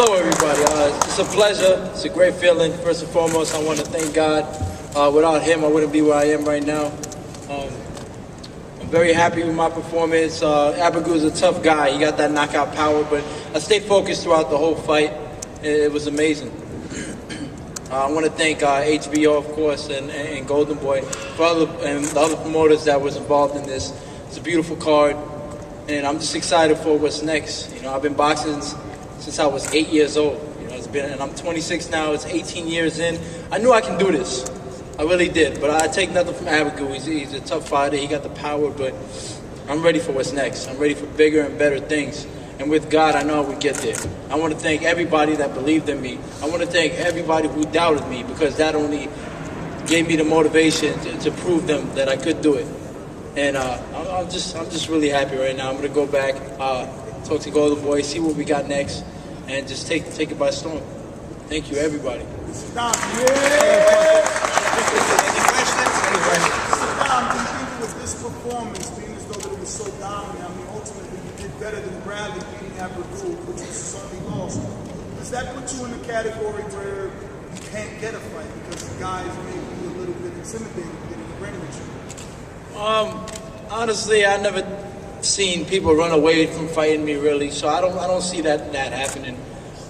Hello, everybody. It's a pleasure. It's a great feeling. First and foremost, I want to thank God. Without him, I wouldn't be where I am right now. I'm very happy with my performance. Abregu is a tough guy. He got that knockout power, but I stayed focused throughout the whole fight. It was amazing. I want to thank HBO, of course, and Golden Boy and the other promoters that was involved in this. It's a beautiful card, and I'm just excited for what's next. You know, I've been boxing since I was 8 years old. You know, and I'm 26 now. It's 18 years in. I knew I can do this. I really did. But I take nothing from Abregu. He's a tough fighter. He got the power, but I'm ready for what's next. I'm ready for bigger and better things. And with God, I know I would get there. I want to thank everybody that believed in me. I want to thank everybody who doubted me, because that only gave me the motivation to prove them that I could do it. And I'm just really happy right now. I'm going to go back, talk to Golden Boy, see what we got next, and just take it by storm. Thank you, everybody. Sadam, any questions? Sadam, do you think with this performance, being as though it was so dominant, I mean, ultimately you did better than Bradley beating Abregu, which was certainly lost. Does that put you in the category where you can't get a fight because the guys may be a little bit intimidated getting in the ring with you? Honestly, I never seen people run away from fighting me, really, so I don't see that happening.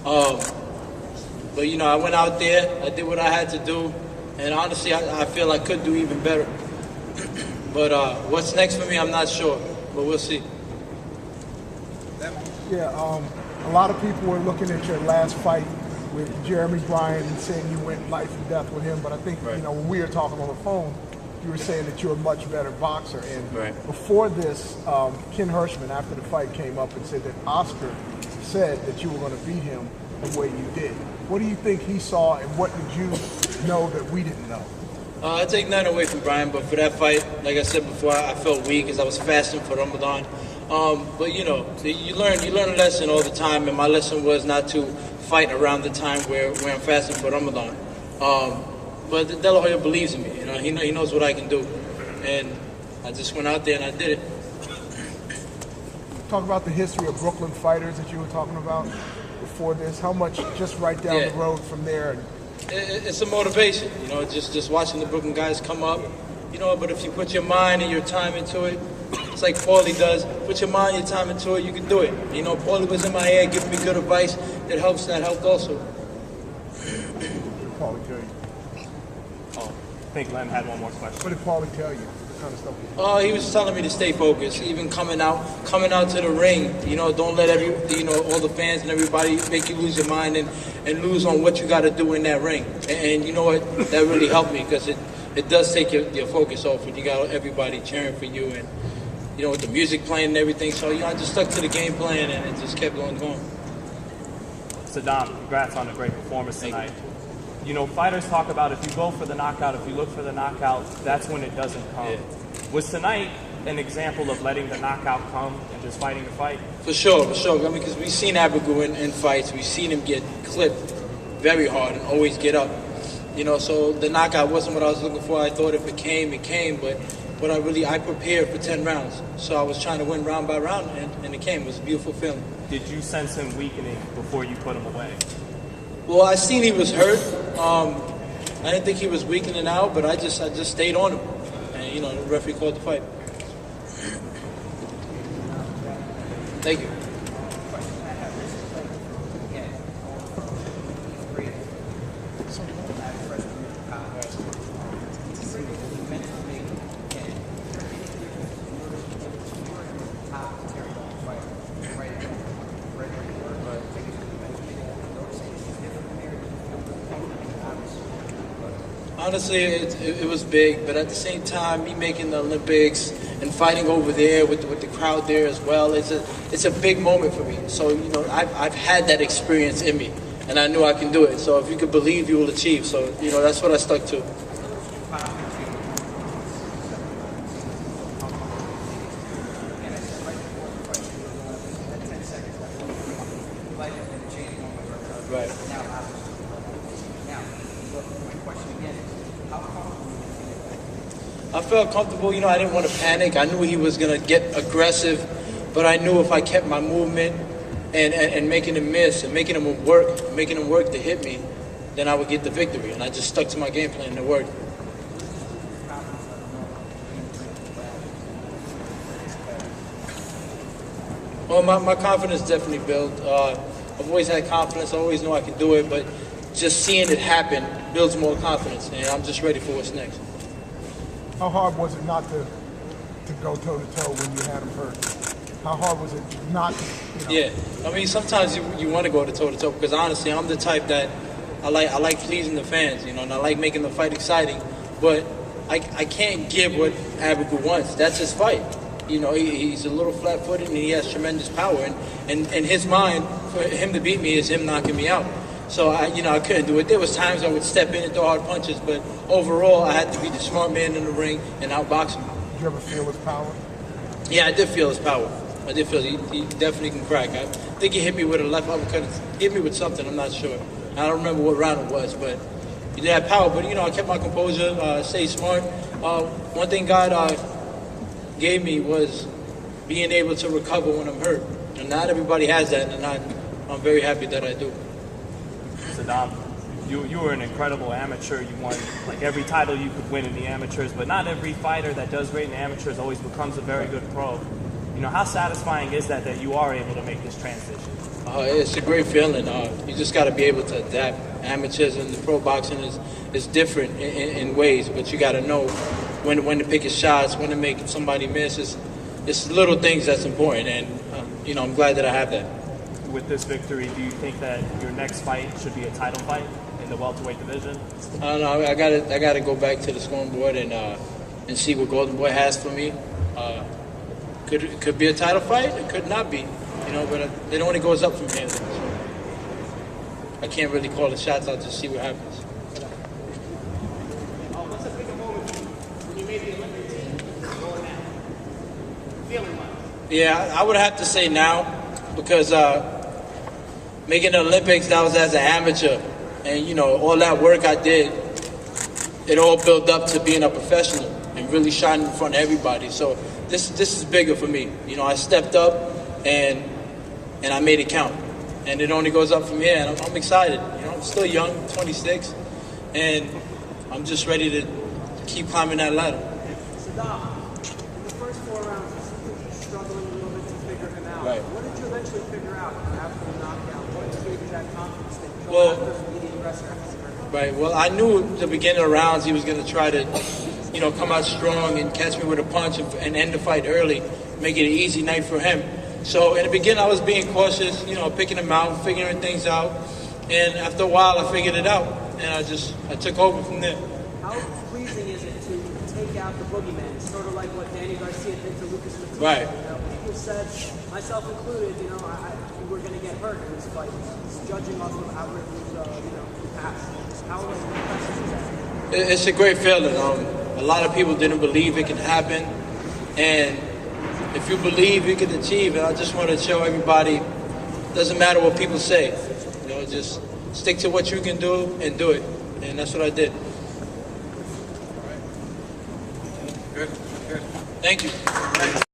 But you know, I went out there, I did what I had to do, and honestly, I feel I could do even better. But what's next for me, I'm not sure, but we'll see. Yeah, a lot of people were looking at your last fight with Jeremy Bryan and saying you went life and death with him, but I think, right, you know, when we were talking on the phone, you were saying that you're a much better boxer. And right, before this, Ken Hirschman, after the fight, came up and said that Oscar said that you were going to beat him the way you did. What do you think he saw, and what did you know that we didn't know? I take nothing away from Brian, but for that fight, like I said before, I felt weak because I was fasting for Ramadan. But you know, you learn a lesson all the time, and my lesson was not to fight around the time where I'm fasting for Ramadan. But De La Hoya believes in me. You know, he knows what I can do, and I just went out there and I did it. Talk about the history of Brooklyn fighters that you were talking about before this. How much just right down the road from there? It's a motivation, you know, just watching the Brooklyn guys come up, you know. But if you put your mind and your time into it, it's like Paulie does. Put your mind and your time into it, you can do it. You know, Paulie was in my ear giving me good advice. That helped also. What did Paulie tell you? Oh, I think Len had one more question. What did Paulie tell you? What kind of stuff? He was telling me to stay focused. Even coming out to the ring. You know, don't let all the fans and everybody make you lose your mind and lose on what you got to do in that ring. And you know what? That really helped me, because it does take your focus off when you got everybody cheering for you, and you know, with the music playing and everything. So you know, I just stuck to the game plan, and it just kept going. Sadam, congrats on a great performance tonight. You know, fighters talk about if you go for the knockout, if you look for the knockout, that's when it doesn't come. Yeah. Was tonight an example of letting the knockout come and just fighting the fight? For sure. I mean, because we've seen Abregu in fights. We've seen him get clipped very hard and always get up. You know, so the knockout wasn't what I was looking for. I thought if it came, but I prepared for 10 rounds. So I was trying to win round by round, and it came. It was a beautiful feeling. Did you sense him weakening before you put him away? Well, I seen he was hurt. I didn't think he was weakening out, but I just stayed on him. And, you know, the referee called the fight. Thank you. Honestly, it was big, but at the same time, me making the Olympics and fighting over there with the crowd there as well, it's a big moment for me. So, you know, I've had that experience in me, and I knew I can do it. So if you could believe, you will achieve. So, you know, that's what I stuck to. Right. I felt comfortable. You know, I didn't want to panic. I knew he was going to get aggressive, but I knew if I kept my movement and making him miss and making him work to hit me, then I would get the victory. And I just stuck to my game plan and it worked. Well, my confidence definitely built. I've always had confidence. I always know I can do it, but just seeing it happen builds more confidence, and I'm just ready for what's next. How hard was it not to go toe-to-toe when you had him hurt? How hard was it not, Yeah, I mean, sometimes you want to go to toe-to-toe because honestly, I'm the type that I like pleasing the fans, and I like making the fight exciting, but I can't give what Abregu wants. That's his fight. He's a little flat-footed and he has tremendous power. And in his mind, for him to beat me is him knocking me out. So I couldn't do it. There was times I would step in and throw hard punches, but overall, I had to be the smart man in the ring and outbox him. Did you ever feel his power? Yeah, I did feel his power. I did feel he definitely can crack. I think he hit me with a left uppercut. Hit me with something. I'm not sure. I don't remember what round it was, but he did have power. But I kept my composure, stayed smart. One thing God gave me was being able to recover when I'm hurt, and not everybody has that, and I'm very happy that I do. Sadam, you were an incredible amateur. You won like every title you could win in the amateurs, but not every fighter that does great in the amateurs always becomes a very good pro. How satisfying is that you are able to make this transition? It's a great feeling. You just got to be able to adapt. Amateurs and the pro boxing is different in ways, but you got to know when to pick your shots, when to make somebody miss. It's little things that's important, and I'm glad that I have that. With this victory, do you think that your next fight should be a title fight in the welterweight division? I don't know. I got to go back to the scoring board and see what Golden Boy has for me. It could be a title fight. It could not be. But it only goes up from here. So I can't really call the shots. I'll just see what happens. What's a bigger moment when you made the Olympic team or now? Feeling-wise? Yeah, I would have to say now because making the Olympics, that was as an amateur. And, all that work I did, it all built up to being a professional and really shining in front of everybody. So this is bigger for me. I stepped up and I made it count. And it only goes up from here, and I'm excited. I'm still young, 26, and I'm just ready to keep climbing that ladder. Sadam, in the first 4 rounds, you seemed to be struggling a little bit to figure him out. Right. What did you eventually figure out after the knockout? What gave you that confidence that you Well, go after the aggressor after? Right. Well, I knew at the beginning of the rounds he was going to try to, come out strong and catch me with a punch and end the fight early, make it an easy night for him. So in the beginning, I was being cautious, picking him out, figuring things out. And after a while, I figured it out, and I took over from there. How pleasing is it to take out the boogeyman? It's sort of like what Danny Garcia did to Lucas Matisse. Right. People said, myself included, we're going to get hurt in this fight. It's judging off of Abregu's, past. How impressive is that? It's a great feeling. A lot of people didn't believe it could happen, and if you believe, you can achieve it. I just want to show everybody, it doesn't matter what people say. Just stick to what you can do and do it. And that's what I did. Good. Thank you.